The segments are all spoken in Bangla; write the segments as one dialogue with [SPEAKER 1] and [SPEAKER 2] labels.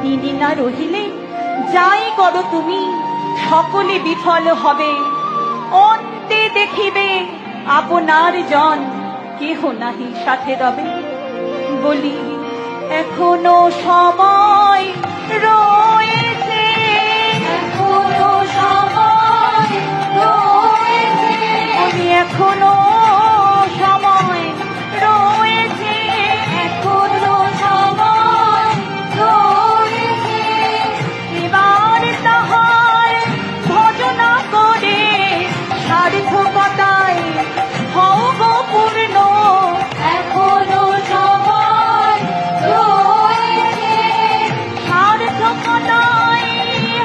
[SPEAKER 1] তিনি না রহিলে যাই করো তুমি সকলে বিফল হবে। অন্তে দেখিবে আপনার জন কেহ নাহি সাথে রবে। বলি এখনো সময় রয়েছে, এখনো সময় রয়েছে, বলি এখনো সময় রয়েছে, এখনো সময় রয়েছে। এবার তাহার ভজনা করে সার্থকতায় হও গো পূর্ণ। এখনো সময় রয়েছে, সার্থকতায়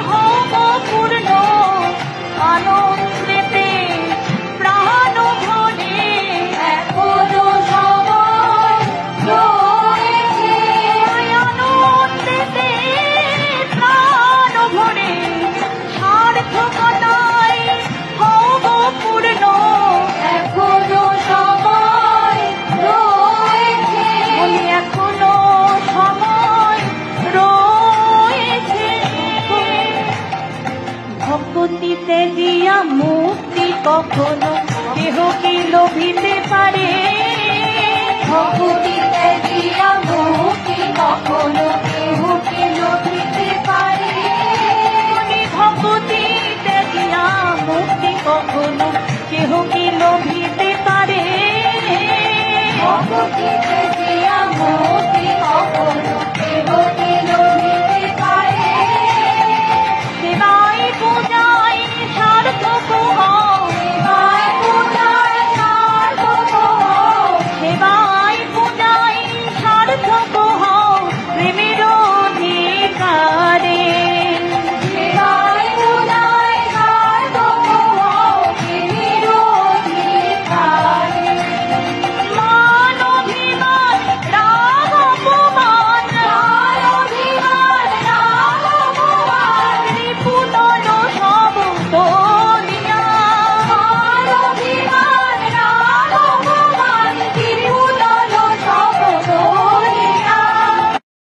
[SPEAKER 1] হও গো পূর্ণ। আনন্দেতে প্রাণ ভরে, এখনো সময় রয়েছে, আনন্দেতে প্রাণ ভরে। সার্থকতায় হও গো পূর্ণ, এখনো সময় রয়েছে, বলি এখনো সময় রয়েছে। ভক্তিতে দিয়া মুক্তি কখনো কেহ কি লোভিতে পারে? ভক্তিতে দিয়া মুক্তি কখনো কেহ কি লোভিতে পারে? ভক্তিতে দিয়া মুক্তি কখনো কেহ কি লোভিতে পারে? ভক্তিতে